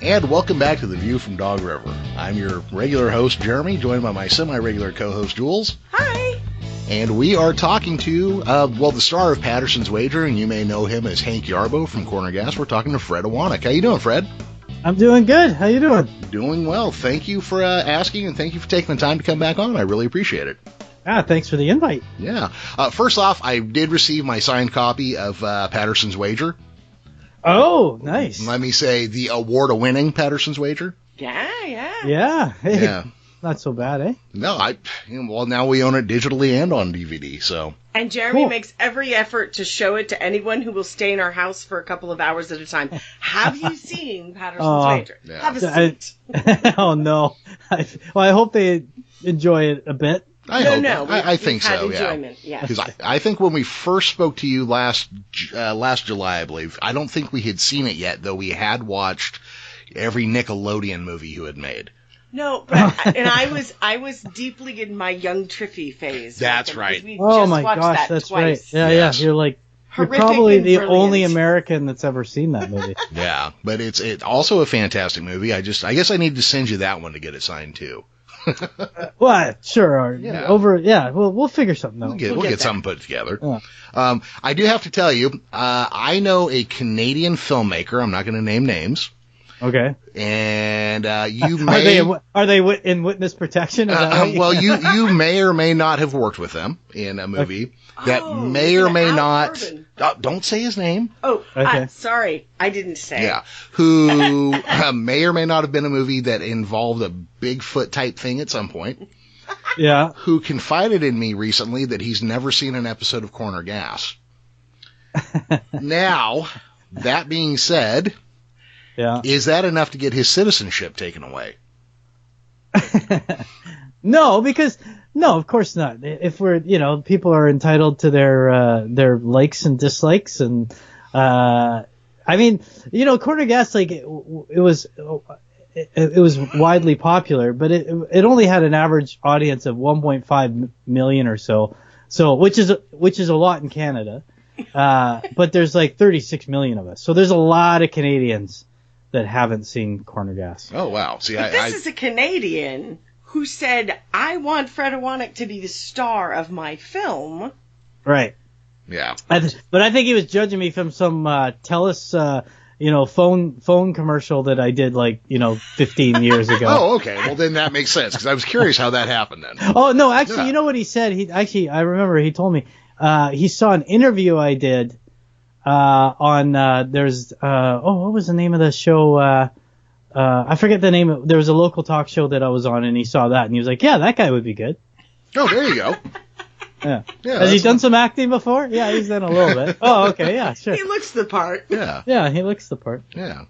And welcome back to The View from Dog River. I'm your regular host, Jeremy, joined by my semi-regular co-host, Jules. Hi! And we are talking to, the star of Patterson's Wager, and you may know him as Hank Yarbo from Corner Gas. We're talking to Fed Ewanuick. How you doing, Fred? I'm doing good. How you doing? Doing well. Thank you for asking, and thank you for taking the time to come back on. I really appreciate it. Thanks for the invite. Yeah. First off, I did receive my signed copy of Patterson's Wager. Oh, nice. Let me say the award-winning Patterson's Wager. Yeah. Yeah. Hey, Yeah. Not so bad, eh? No, now we own it digitally and on DVD, so. And Jeremy makes every effort to show it to anyone who will stay in our house for a couple of hours at a time. Have you seen Patterson's Wager? Yeah. Have a seat. Oh, no. I hope they enjoy it a bit. I think so, enjoyment, yeah. Because I think when we first spoke to you last July, I believe, I don't think we had seen it yet, though we had watched every Nickelodeon movie you had made. No, but I was deeply in my young Triffy phase. That's right. Oh my gosh, that's twice. right. Yeah. You're probably the only American that's ever seen that movie. Yeah, but it's also a fantastic movie. I guess I need to send you that one to get it signed too. Well, sure. Yeah. We'll figure something out. We'll get something put together. Yeah. I do have to tell you, I know a Canadian filmmaker. I'm not going to name names. Okay. And you may are they in witness protection? Well, you may or may not have worked with them in a movie that may or may not. Don't say his name. Oh, okay. Sorry, I didn't say. Yeah, who may or may not have been a movie that involved a Bigfoot type thing at some point. Yeah. Who confided in me recently that he's never seen an episode of Corner Gas. Now, that being said. Yeah. Is that enough to get his citizenship taken away? No, of course not. If people are entitled to their likes and dislikes, and Corner Gas, it was widely popular, but it only had an average audience of 1.5 million or so, which is a lot in Canada. But there's 36 million of us, so there's a lot of Canadians that haven't seen Corner Gas. Oh, wow. See, this is a Canadian who said, I want Fed Ewanuick to be the star of my film. Right. Yeah. But I think he was judging me from some TELUS, phone commercial that I did 15 years ago. Oh, okay. Well, then that makes sense, because I was curious how that happened then. Oh, no, actually, You know what he said? I remember he told me he saw an interview I did what was the name of the show? I forget the name. There was a local talk show that I was on, and he saw that, and he was like, yeah, that guy would be good. Oh, there you go. Yeah. Has he done some acting before? Yeah, he's done a little bit. Oh, okay. Yeah, sure. He looks the part. Yeah. Yeah, he looks the part. Yeah.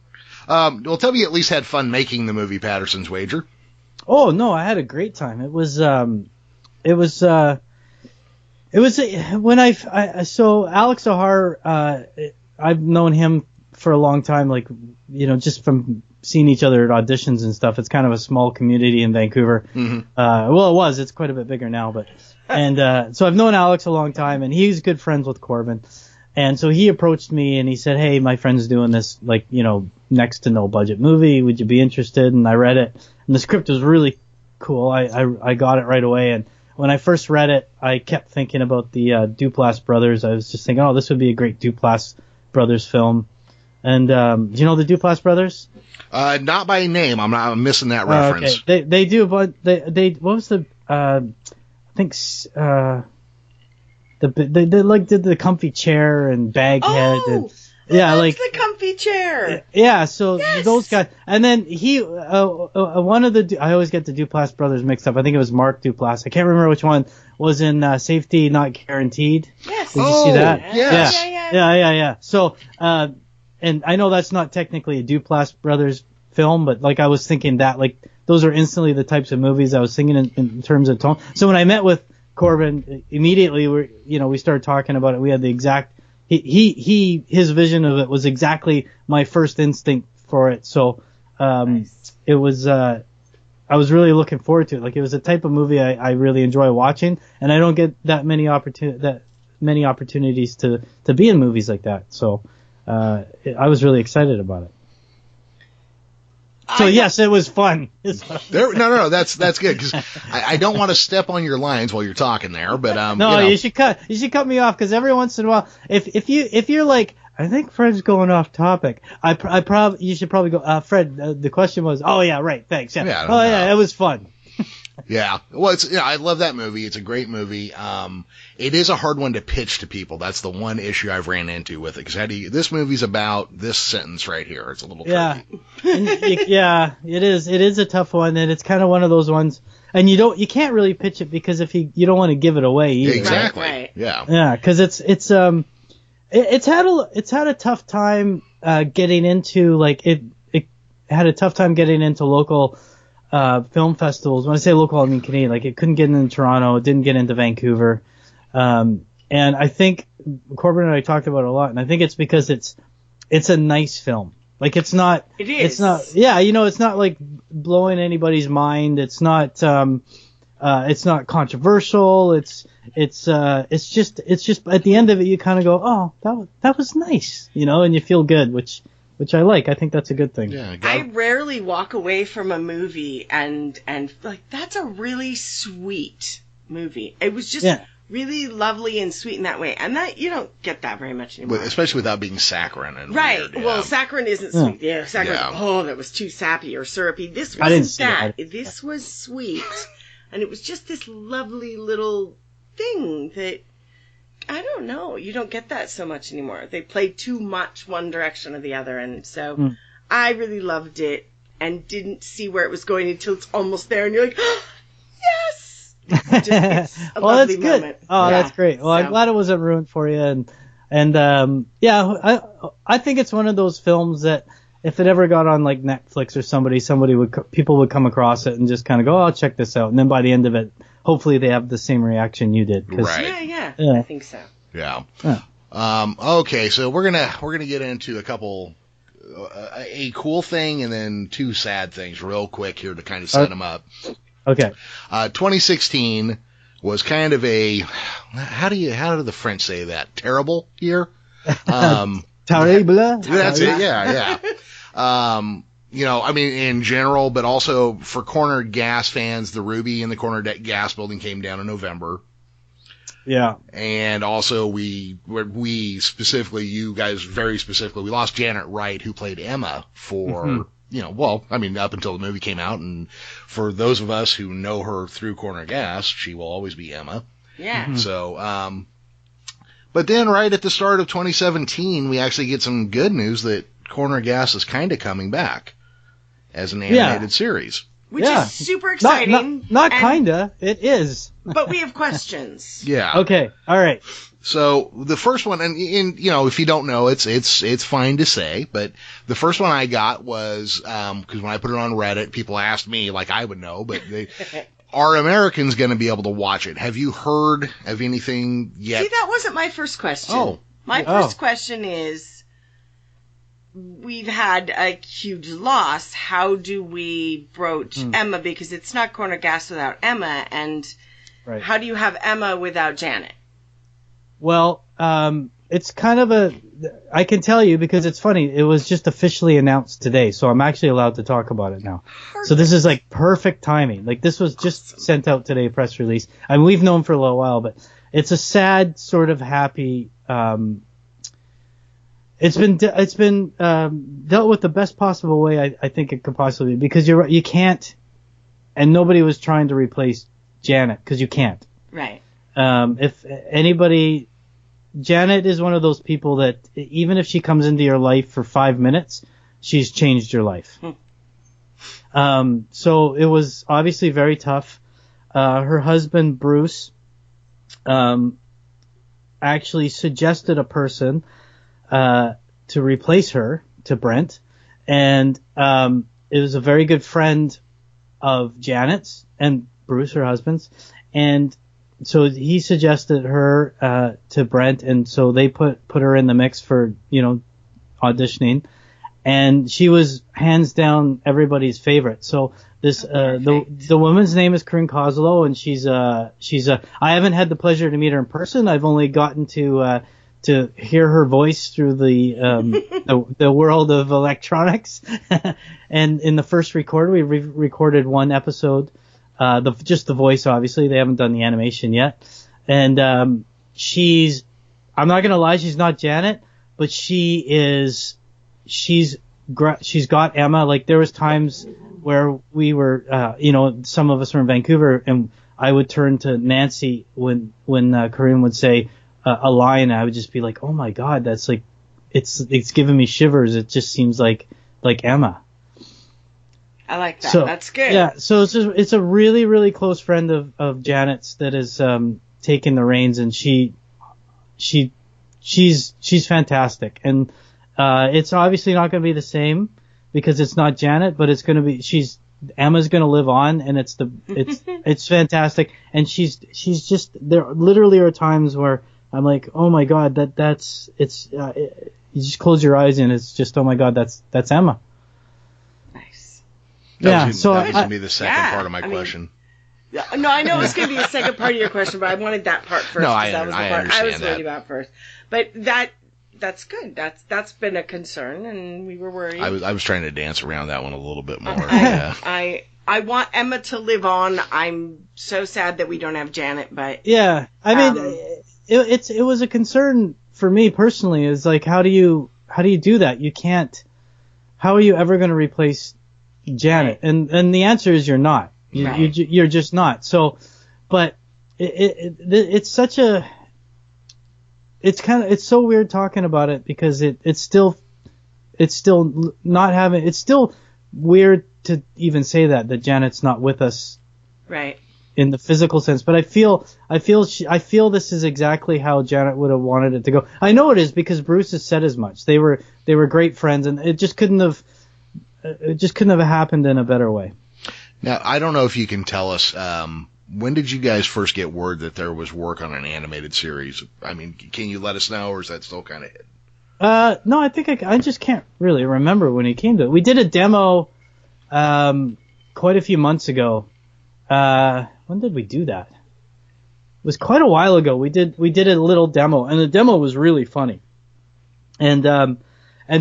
Well, tell me you at least had fun making the movie Patterson's Wager. Oh, no, I had a great time. It was when so Alex O'Hare, I've known him for a long time, just from seeing each other at auditions and stuff. It's kind of a small community in Vancouver. Mm-hmm. It's quite a bit bigger now, so I've known Alex a long time, and he's good friends with Corbin. And so he approached me and he said, hey, my friend's doing this, next to no budget movie. Would you be interested? And I read it, and the script was really cool. I got it right away. And when I first read it, I kept thinking about the Duplass brothers. I was just thinking, this would be a great Duplass brothers film. And do you know the Duplass brothers? Not by name. I'm missing that reference. Okay. They do, but they what was the I think they did the comfy chair and Baghead and the comfy chair. Yeah, so yes. Those guys, and then he one of the I always get the Duplass brothers mixed up. I think it was Mark Duplass. I can't remember which one was in Safety Not Guaranteed. Yes. Did you see that? Yes. Yeah. So and I know that's not technically a Duplass brothers film, but I was thinking that those are instantly the types of movies I was thinking in terms of tone. So when I met with Corbin, immediately we started talking about it. We had the exact his vision of it was exactly my first instinct for it. So Nice. It was I was really looking forward to it. It was a type of movie I really enjoy watching, and I don't get that many opportunities to be in movies like that. So I was really excited about it. So yes, it was fun. No, that's good because I don't want to step on your lines while you're talking there, but no, you should cut me off because every once in a while, if you're like, I think Fred's going off topic, you should probably go, Fred. The question was, oh yeah, right, thanks, yeah, yeah, it was fun. Yeah, well, I love that movie. It's a great movie. It is a hard one to pitch to people. That's the one issue I've ran into with it. Because this movie's about this sentence right here. It's a little tricky. Yeah, it is. It is a tough one, and it's kind of one of those ones. And you can't really pitch it because if you don't want to give it away either. Exactly. Right. Yeah. Yeah, because it's had a tough time getting into it had a tough time getting into local film festivals. When I say local, I mean Canadian. Like, it couldn't get into Toronto, it didn't get into Vancouver. And I think Corbin and I talked about it a lot, and I think it's because it's a nice film. Like, it's not. It is. It's not. Yeah, it's not like blowing anybody's mind. It's not. It's not controversial. It's just at the end of it, you kind of go, oh, that was nice, and you feel good, which I like. I think that's a good thing. Yeah, I rarely walk away from a movie and like, that's a really sweet movie. It was just really lovely and sweet in that way, and that you don't get that very much anymore. Especially without being saccharine and right. weird, Well, saccharine isn't sweet. Yeah, saccharine. Yeah. Oh, that was too sappy or syrupy. This wasn't that. This was sweet, and it was just this lovely little thing that, I don't know, you don't get that so much anymore. They play too much one direction or the other, and so I really loved it and didn't see where it was going until it's almost there, and you're like, oh, yes! It's a lovely that's good. Moment. Oh, yeah. That's great. Well, I'm glad it wasn't ruined for you, and I think it's one of those films that if it ever got on like Netflix or people would come across it and just kind of go, oh, I'll check this out, and then by the end of it, hopefully they have the same reaction you did. Right. Yeah, I think so. Yeah. Okay, so we're gonna get into a couple, a cool thing and then two sad things real quick here to kind of set them up. Okay. 2016 was kind of a, how do the French say that? Terrible year. Terrible. That's it. Yeah. I mean, in general, but also for Corner Gas fans, the Ruby in the Corner Gas building came down in November. Yeah. And also we specifically, you guys very specifically, we lost Janet Wright, who played Emma for, up until the movie came out. And for those of us who know her through Corner Gas, she will always be Emma. Yeah. Mm-hmm. So, but then right at the start of 2017, we actually get some good news that Corner Gas is kind of coming back as an animated series. Which is super exciting. Not kinda. It is. But we have questions. Yeah. Okay. All right. So the first one, and if you don't know, it's fine to say, but the first one I got was, because when I put it on Reddit, people asked me like I would know, but are Americans going to be able to watch it? Have you heard of anything yet? See, that wasn't my first question. Oh. My first question is, we've had a huge loss. How do we broach Emma? Because it's not Corner Gas without Emma, and how do you have Emma without Janet? Well, it's kind of I can tell you because it's funny. It was just officially announced today, so I'm actually allowed to talk about it now. Perfect. So this is like perfect timing. Like, this was just sent out today, press release. I mean, we've known for a little while, but it's a sad sort of happy. It's been dealt with the best possible way I think it could possibly be, because you're right, you can't, and nobody was trying to replace Janet because you can't. Right. If anybody, Janet is one of those people that even if she comes into your life for 5 minutes, she's changed your life. So it was obviously very tough. Her husband, Bruce, actually suggested a person to replace her, to Brent, and it was a very good friend of Janet's and Bruce, her husband's, and so he suggested her to Brent, and so they put her in the mix for auditioning, and she was hands down everybody's favorite. So this the woman's name is Corinne Kozlow, and she's I haven't had the pleasure to meet her in person. I've only gotten to to hear her voice through the world of electronics. And in the first record, we recorded one episode, just the voice, obviously. They haven't done the animation yet. And I'm not going to lie, she's not Janet, but she's got Emma. Like, there was times where we were, some of us were in Vancouver, and I would turn to Nancy when Corinne would say a line, I would just be like, oh my God, that's like, it's giving me shivers. It just seems like Emma. I like that. So, that's good. Yeah. So it's a really, really close friend of Janet's that has taken the reins, and she's fantastic. And it's obviously not going to be the same because it's not Janet, but it's going to be, Emma's going to live on, and it's fantastic. And she's just, there literally are times where I'm like, oh my God, you just close your eyes and it's just, oh my God, that's Emma. Nice. That was going to be the second part of my question. No, I know it was going to be the second part of your question, but I wanted that part first. No, that was the part I was worried about first. But that's good. That's been a concern, and we were worried. I was trying to dance around that one a little bit more. I want Emma to live on. I'm so sad that we don't have Janet, but yeah, I mean, it was a concern for me personally. Is like, how do you do that? You can't. How are you ever going to replace Janet? Right. And the answer is you're not. You're just not. So, but it's such a. It's so weird talking about it because it's still not having. It's still weird to even say that Janet's not with us, right? In the physical sense, but I feel this is exactly how Janet would have wanted it to go. I know it is because Bruce has said as much. They were great friends, and it just couldn't have happened in a better way. Now, I don't know if you can tell us, when did you guys first get word that there was work on an animated series? I mean, can you let us know, or is that still kind of hidden? No, I think I just can't really remember when he came to it. We did a demo quite a few months ago. When did we do that? It was quite a while ago. We did a little demo, and the demo was really funny. And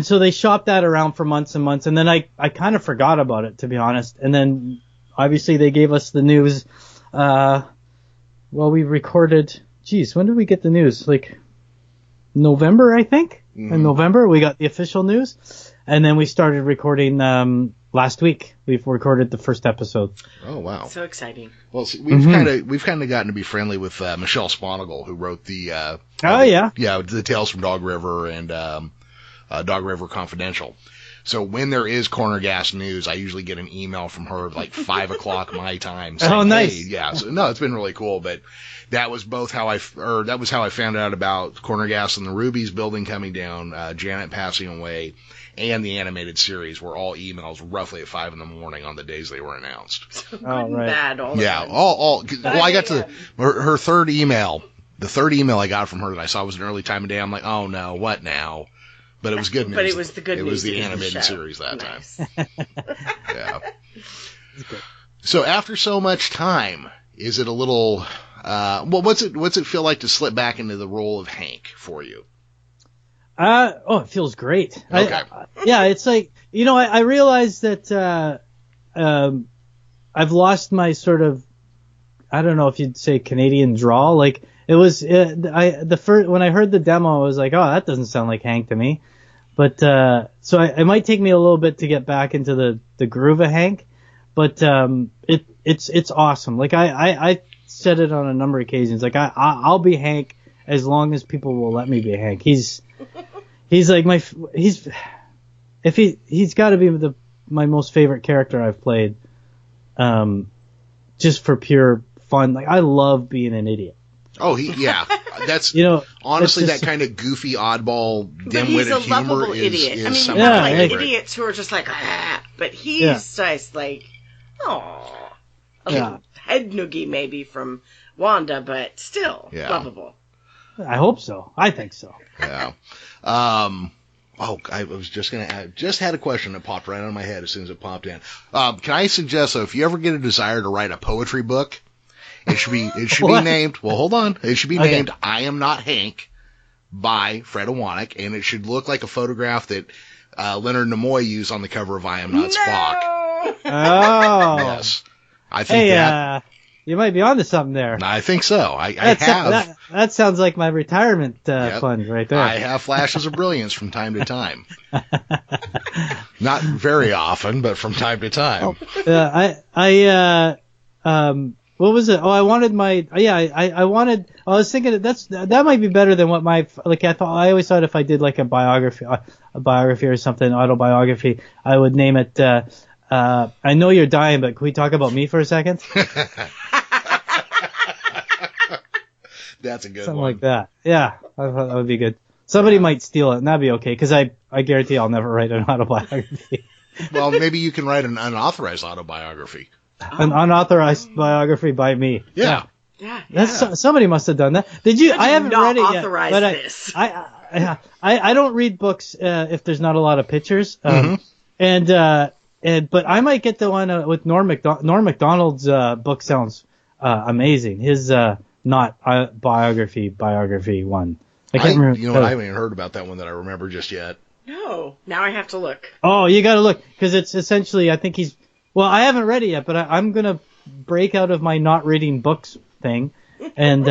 so they shopped that around for months and months, and then I kind of forgot about it, to be honest. And then obviously they gave us the news. We recorded. Geez, when did we get the news? Like November, I think. Mm-hmm. In November, we got the official news, and then we started recording last week. We've recorded the first episode. Oh wow! So exciting. Well, see, we've kind of gotten to be friendly with Michelle Sponigal, who wrote the the Tales from Dog River and Dog River Confidential. So when there is Corner Gas news, I usually get an email from her like 5 o'clock my time. Saying, oh, nice. Hey, yeah. So, no, it's been really cool. But that was how I found out about Corner Gas and the Ruby's building coming down, Janet passing away, and the animated series were all emails roughly at 5 a.m. on the days they were announced. Good and bad, all yeah, all. Well, I got to her third email. The third email I got from her that I saw was an early time of day. I'm like, oh no, what now? But it was good news. But it was the good news. It was the animated series that nice. time. Yeah. So after so much time, is it a little? What's it feel like to slip back into the role of Hank for you? It feels great. Okay. It's like, I realized that I've lost my sort of, I don't know if you'd say Canadian drawl. Like it was, when I heard the demo, I was like, oh, that doesn't sound like Hank to me. But so it might take me a little bit to get back into the groove of Hank, but it's awesome. Like I said it on a number of occasions. Like I'll be Hank as long as people will let me be Hank. He's like he's got to be my most favorite character I've played, just for pure fun. Like I love being an idiot. Oh, that's honestly that kind of goofy, oddball, dim-witted humor idiot. is we have like idiots who are just like, but he's just like, head noogie maybe from Wanda, but still lovable. I hope so. I think so. Yeah. I was just going to add, just had a question that popped right out of my head as soon as it popped in. Can I suggest, though, if you ever get a desire to write a poetry book, it should be named, well, hold on. It should be named I Am Not Hank by Fed Ewanuick, and it should look like a photograph that Leonard Nimoy used on the cover of I Am Not Spock. Oh. Yes. I think you might be onto something there. I think so. I have. That sounds like my retirement fund right there. I have flashes of brilliance from time to time. Not very often, but from time to time. What was it? Oh, I wanted my, I was thinking that might be better than what I always thought if I did like a biography or something, autobiography, I would name it, I Know You're Dying, but can we talk about me for a second? That's a good Something one. like that. Yeah, I thought that would be good. Somebody might steal it, and that'd be okay, because I guarantee I'll never write an autobiography. Well, maybe you can write an unauthorized autobiography. An unauthorized biography by me. Yeah. Somebody must have done that. Did you? I haven't read it yet. Authorize this. I don't read books if there's not a lot of pictures. But I might get the one with Norm Macdonald's book. Sounds amazing. His not biography one. I can't remember. You know what? I haven't even heard about that one that I remember just yet. No. Now I have to look. Oh, you got to look, because it's essentially, I think he's. Well, I haven't read it yet, but I'm gonna break out of my not reading books thing and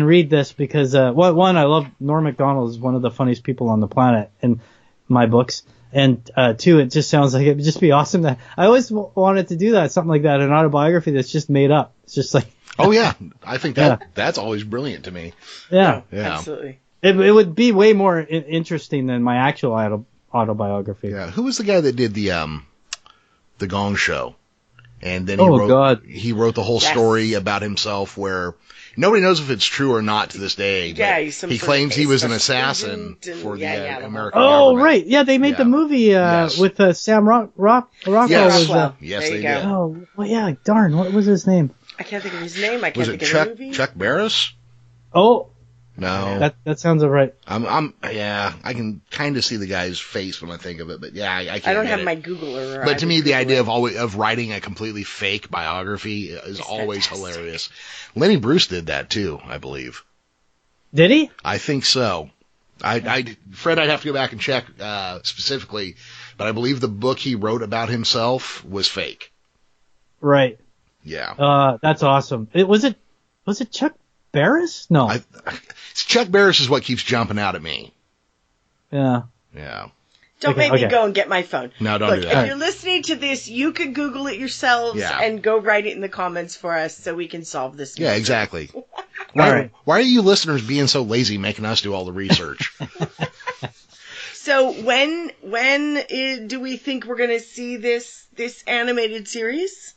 read this, because one, I love Norm Macdonald is one of the funniest people on the planet in my books, and two, it just sounds like it would just be awesome that I always wanted to do that, something like that, an autobiography that's just made up. It's just like. Oh yeah, I think that's always brilliant to me. Yeah, absolutely. It would be way more interesting than my actual autobiography. Yeah, who was the guy that did the Gong Show? And then he wrote the whole story about himself, where nobody knows if it's true or not to this day. Yeah, he claims he was an assassin for the American government. Oh, right. Yeah, they made the movie with Sam Rockwell. Yes, yes, they did. Oh, well, yeah, darn, what was his name? I can't think of his name. I can't think of the movie. Chuck Barris? Oh. No. That sounds right. I can kind of see the guy's face when I think of it, but I can't. I don't have my Googler. But to me, the idea of writing a completely fake biography is always hilarious. Lenny Bruce did that too, I believe. Did he? I think so. Fred, I'd have to go back and check specifically, but I believe the book he wrote about himself was fake. Right. Yeah. That's awesome. Was it Chuck Barris? No. Chuck Barris is what keeps jumping out at me. Yeah. Yeah. Don't make me go and get my phone. No, don't do that. If you're listening to this, you can Google it yourselves and go write it in the comments for us so we can solve this mystery. Yeah, exactly. Why are you listeners being so lazy making us do all the research? So when do we think we're going to see this animated series?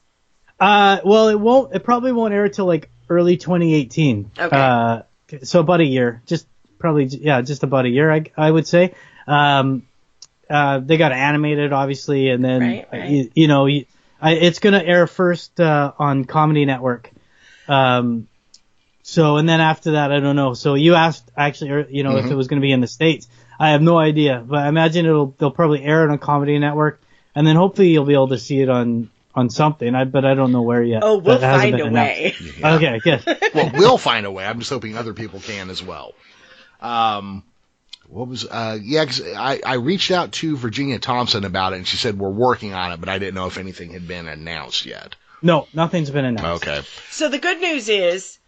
Well, it probably won't air till like early 2018. Okay. So about a year. Just about a year, I would say. They got animated, obviously, and then, it's going to air first on Comedy Network. And then after that, I don't know. So you asked, actually, if it was going to be in the States. I have no idea, but I imagine they'll probably air it on Comedy Network, and then hopefully you'll be able to see it on something, but I don't know where yet. Oh, we'll find a way. Yeah. Okay, good. Well, we'll find a way. I'm just hoping other people can as well. Because I reached out to Virginia Thompson about it, and she said we're working on it, but I didn't know if anything had been announced yet. No, nothing's been announced. Okay. So the good news is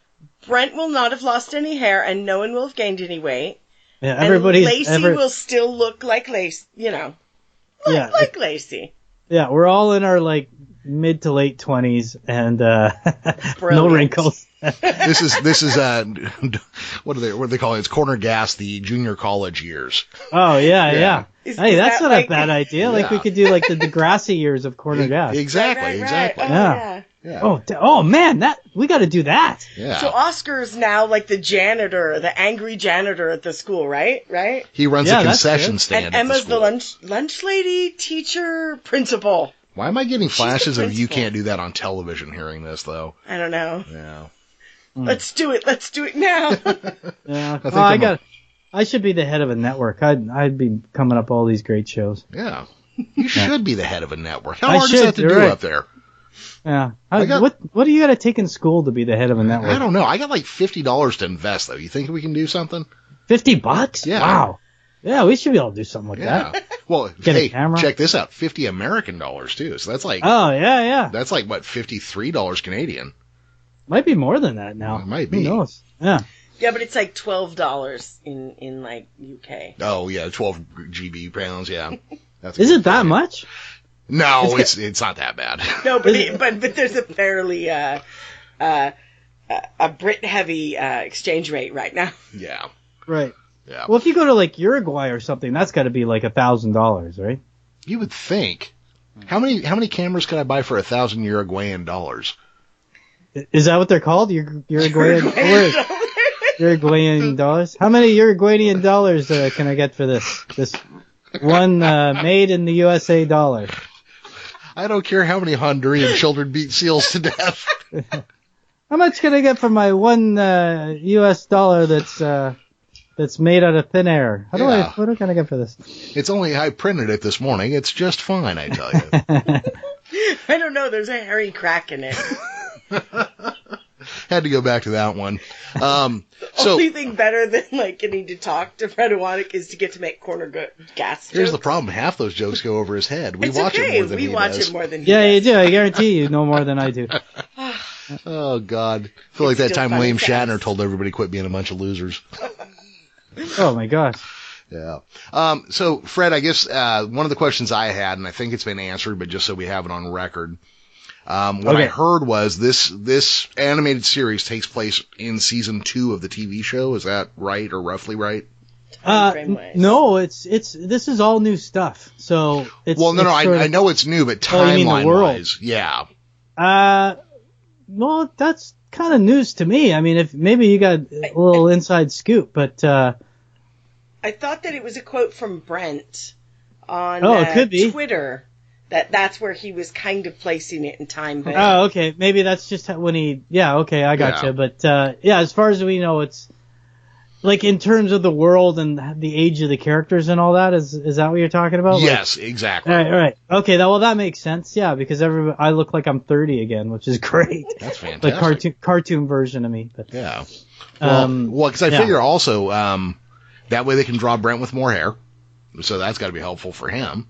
Brent will not have lost any hair, and no one will have gained any weight. Yeah, and Lacey will still look like Lacey, like Lacey. Yeah, we're all in our mid to late 20s and no wrinkles. This is what do they call it? It's corner gas, the junior college years. Oh yeah. Hey, that's not a bad idea. Yeah. We could do the Degrassi years of corner gas. Exactly. Yeah. Yeah. Oh man, we got to do that. Yeah. So Oscar's now the janitor, the angry janitor at the school, right? Right. He runs a concession stand. And Emma's the lunch lady, teacher, principal. Why am I getting flashes of you can't do that on television hearing this, though? I don't know. Yeah. Let's do it. Let's do it now. Yeah. I should be the head of a network. I'd be coming up all these great shows. Yeah. You should be the head of a network. How hard is that to do up there? Yeah. What do you got to take in school to be the head of a network? I don't know. I got $50 to invest, though. You think we can do something? $50? Yeah. Wow. Yeah, we should be able to do something like that. Well, Get a camera. Check this out. $50 American too. So that's like. Oh, yeah. That's like, what, $53 Canadian? Might be more than that now. It might be. Who knows? Yeah. Yeah, but it's like $12 in like UK. Oh, yeah, 12 GB pounds, yeah. Is it that much? No, it's not that bad. No, but there's a fairly a Brit heavy exchange rate right now. Yeah. Right. Yeah. Well, if you go to like Uruguay or something, that's got to be like $1,000, right? You would think. How many cameras could I buy for 1,000 Uruguayan dollars? Is that what they're called? Uruguayan dollars? How many Uruguayan dollars can I get for this? This one made in the USA dollar. I don't care how many Honduran children beat seals to death. How much can I get for my one US dollar that's made out of thin air? What can I get for this? It's only, I printed it this morning. It's just fine, I tell you. I don't know. There's a hairy crack in it. Had to go back to that one. Only thing better than like getting to talk to Fed Ewanuick is to get to make corner gas jokes. Here's the problem. Half those jokes go over his head. We watch it more than he does. We watch it more than he does. Yeah, you do. I guarantee you know more than I do. Oh, God. I feel like that time William Shatner told everybody quit being a bunch of losers. Oh, my gosh. Yeah. So, Fred, I guess one of the questions I had, and I think it's been answered, but just so we have it on record, what I heard was this animated series takes place in season 2 of the TV show. Is that right, or roughly right? No, this is all new stuff. So it's I know it's new, but timeline wise, yeah. Well, that's kind of news to me. I mean, if maybe you got a little inside scoop, but I thought that it was a quote from Brent on it could be. Twitter. That's where he was kind of placing it in time. But oh, okay. Maybe that's just when he. Yeah, okay, I gotcha. Yeah. But as far as we know, it's like in terms of the world and the age of the characters and all that. Is that what you're talking about? Yes, exactly. All right. Okay, that makes sense. Yeah, because I look like I'm 30 again, which is great. That's fantastic. Like cartoon version of me. But yeah. Well, because I figure also that way they can draw Brent with more hair, so that's got to be helpful for him.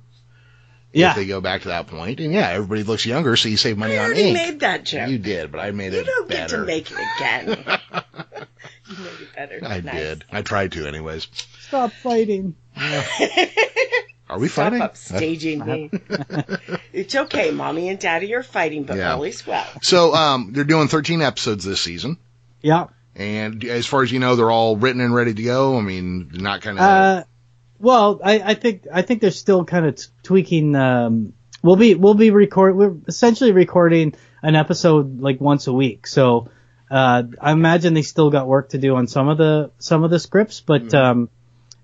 Yeah. If they go back to that point. And yeah, everybody looks younger, so you save money on ink. You made that joke. You did, but I made it better. You don't get to make it again. You made it better. I did. I tried to anyways. Stop fighting. Are we fighting? Stop upstaging me. It's okay. Mommy and Daddy are fighting, but always well. So they're doing 13 episodes this season. Yeah. And as far as you know, they're all written and ready to go. I mean, not kind of... Well, I think they're still kind of tweaking. We're essentially recording an episode like once a week. So I imagine they still got work to do on some of the scripts, but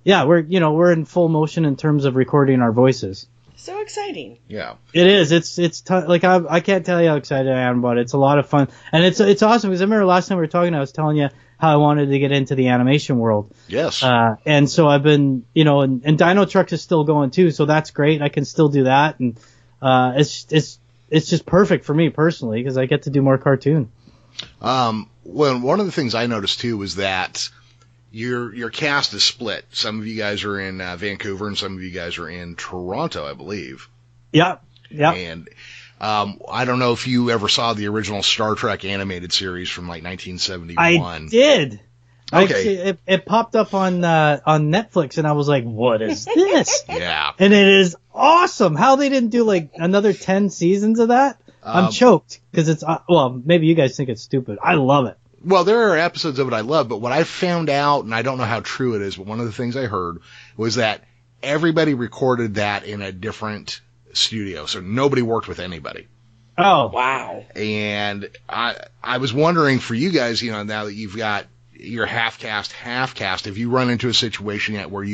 we're in full motion in terms of recording our voices. So exciting. Yeah. It is. It's like I can't tell you how excited I am about it. It's a lot of fun, and it's awesome because I remember last time we were talking, I was telling you how I wanted to get into the animation world. Yes. And so I've been, and Dino Trucks is still going too, so that's great. I can still do that, and it's just perfect for me personally because I get to do more cartoon. Well, one of the things I noticed too was that your cast is split. Some of you guys are in Vancouver, and some of you guys are in Toronto, I believe. Yeah. And I don't know if you ever saw the original Star Trek animated series from like 1971. I did. Okay. It popped up on Netflix, and I was like, "What is this?" Yeah. And it is awesome. How they didn't do like another 10 seasons of that? I'm choked because it's maybe you guys think it's stupid. I love it. Well, there are episodes of it I love, but what I found out, and I don't know how true it is, but one of the things I heard was that everybody recorded that in a different studio, so nobody worked with anybody. Oh, wow. And I was wondering for you guys, now that you've got your half cast, have you run into a situation yet where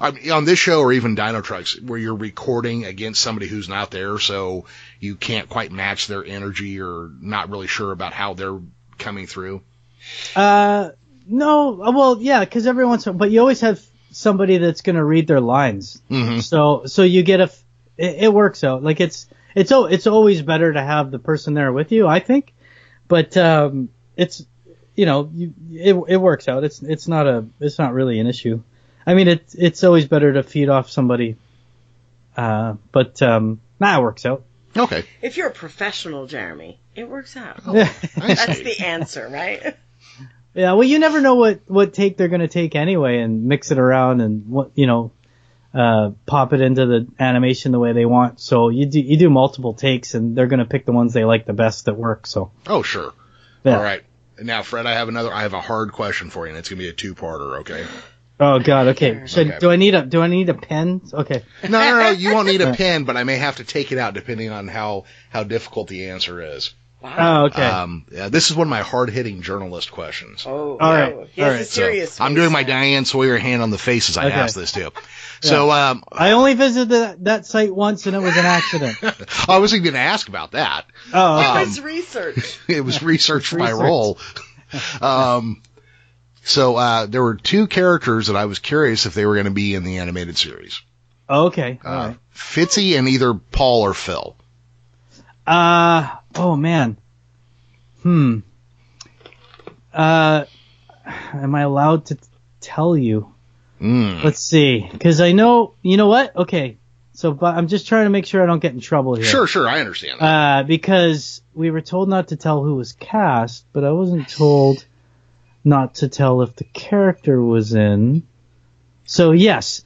on this show or even Dino Trucks, where you're recording against somebody who's not there, so you can't quite match their energy or not really sure about how they're coming through? No, well, yeah, because but you always have somebody that's going to read their lines. Mm-hmm. So you get it works out. Like it's always better to have the person there with you, I think. But it works out. It's not really an issue. I mean, it's always better to feed off somebody. But it works out. Okay. If you're a professional, Jeremy, it works out. Oh, that's the answer, right? Yeah, well, you never know what take they're going to take anyway, and mix it around and pop it into the animation the way they want. So you do multiple takes, and they're going to pick the ones they like the best that work. So. Oh, sure. Yeah. All right. Now, Fred, I have a hard question for you, and it's going to be a two-parter. Okay. Oh God. Okay. Do I need a pen? Okay. No. You won't need a pen, but I may have to take it out depending on how difficult the answer is. Wow. Oh, okay. This is one of my hard-hitting journalist questions. Oh, all right. He has a serious so I'm doing my Diane Sawyer hand on the face as I ask this too. Yeah. So I only visited that site once, and it was an accident. I wasn't going to ask about that. Oh, okay. It was research. It was research for my role. So there were two characters that I was curious if they were going to be in the animated series. Okay. All right. Fitzy and either Paul or Phil. Oh man. Am I allowed to tell you? Let's see. Because I know, you know what? Okay. So, but I'm just trying to make sure I don't get in trouble here. Sure. I understand that. Because we were told not to tell who was cast, but I wasn't told not to tell if the character was in. So yes,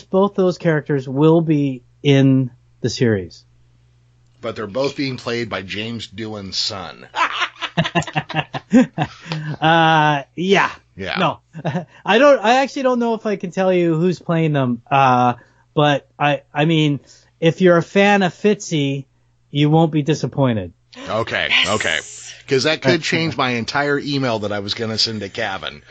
both those characters will be in the series. But they're both being played by James Doohan's son. Yeah. No, I actually don't know if I can tell you who's playing them. But I mean, if you're a fan of Fitzy, you won't be disappointed. Okay. Okay. Because that could change my entire email that I was going to send to Kevin.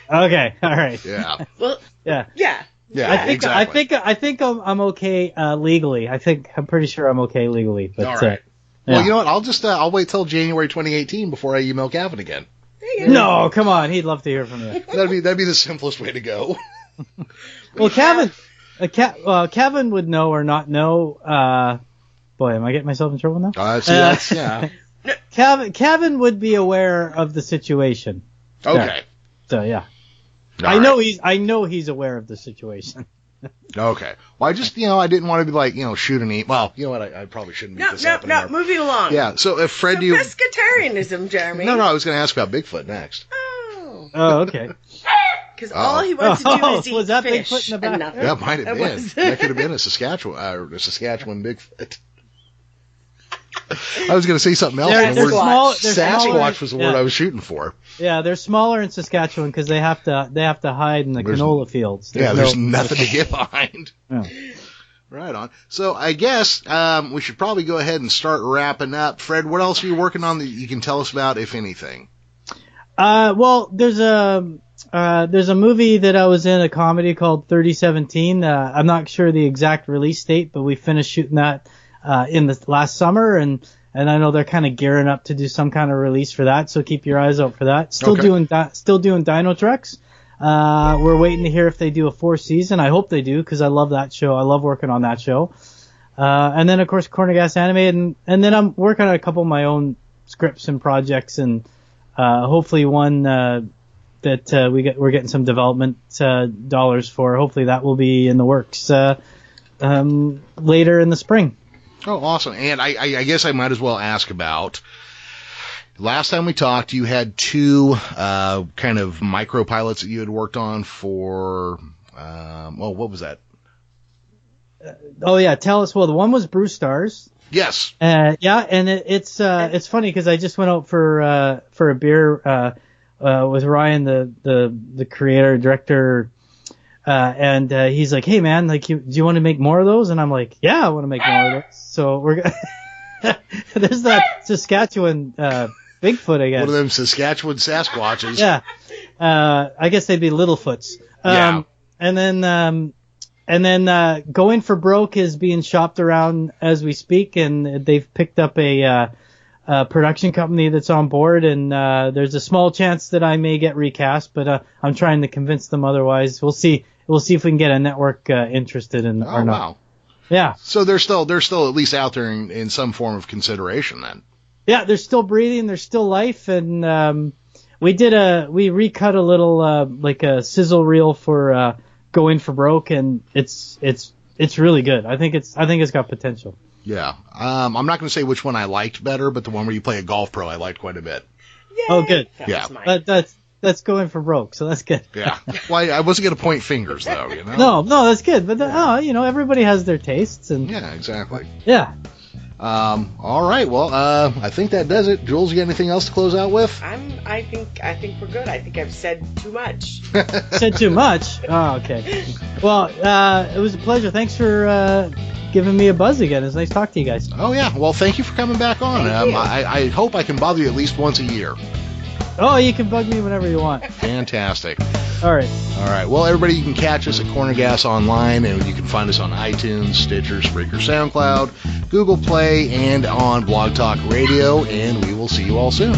Okay. All right. Yeah. Well. Yeah. Yeah. Yeah, exactly. I think I'm okay legally. I'm pretty sure I'm okay legally. But, all right. Yeah. Well, you know what? I'll wait till January 2018 before I email Kevin again. No, come on. He'd love to hear from you. That'd be the simplest way to go. Well, Kevin would know or not know. Boy, am I getting myself in trouble now? Yeah. Kevin would be aware of the situation. Okay. So yeah. All I know he's aware of the situation. Okay. Well, I just, I didn't want to be like, shoot and eat. Well, you know what? I probably shouldn't beat this up anymore. No, moving along. Yeah. So if Fred, pescatarianism, Jeremy. No, I was going to ask about Bigfoot next. Oh, okay. Because all he wants to do is eat was that fish Bigfoot in the back? nothing. Yeah, it might have been. That could have been a Saskatchewan Bigfoot. I was going to say something else. Sasquatch was the word I was shooting for. Yeah, they're smaller in Saskatchewan because they have to hide in the canola fields. There's nothing to get behind. Yeah. Right on. So I guess we should probably go ahead and start wrapping up. Fred, what else are you working on that you can tell us about, if anything? Well, there's a movie that I was in, a comedy called 3017. I'm not sure the exact release date, but we finished shooting that in the last summer, and I know they're kind of gearing up to do some kind of release for that, so keep your eyes out for that. Still doing Dino Trucks. We're waiting to hear if they do a 4th season. I hope they do, because I love that show. I love working on that show. And then of course Corner Gas Animated, and then I'm working on a couple of my own scripts and projects, and hopefully one that we're getting some development dollars for. Hopefully that will be in the works later in the spring. Oh, awesome. And I guess I might as well ask about, last time we talked, you had 2 kind of micro pilots that you had worked on for, what was that? Tell us. Well, the one was Brewstars. Yes. And it's funny because I just went out for a beer with Ryan, the creator, director, and he's like, "Hey man, like, do you want to make more of those?" And I'm like, "Yeah, I want to make more of those." So we're there's that Saskatchewan Bigfoot again. One of them Saskatchewan Sasquatches. Yeah. I guess they'd be Littlefoots. Yeah. And then Going for Broke is being shopped around as we speak, and they've picked up a production company that's on board, and there's a small chance that I may get recast, but I'm trying to convince them otherwise. We'll see if we can get a network interested in or not. Wow. Yeah. So they're still at least out there in some form of consideration then. Yeah, they're still breathing. There's still life, and we recut a little like a sizzle reel for Going for Broke, and it's really good. I think it's got potential. Yeah. I'm not going to say which one I liked better, but the one where you play a golf pro I liked quite a bit. Yay! Oh, good. Yeah. That's Going for Broke, so that's good. Yeah. Well, I wasn't going to point fingers, though, you know? No, that's good. But, everybody has their tastes. And yeah, exactly. Yeah. All right. Well, I think that does it. Jules, you got anything else to close out with? I think we're good. I think I've said too much. Said too much? Oh, okay. Well, it was a pleasure. Thanks for giving me a buzz again. It's nice talking to you guys. Oh, yeah. Well, thank you for coming back on. I hope I can bother you at least once a year. Oh, you can bug me whenever you want. Fantastic. All right. Well, everybody, you can catch us at Corner Gas online, and you can find us on iTunes, Stitcher, Spreaker, SoundCloud, Google Play, and on Blog Talk Radio, and we will see you all soon.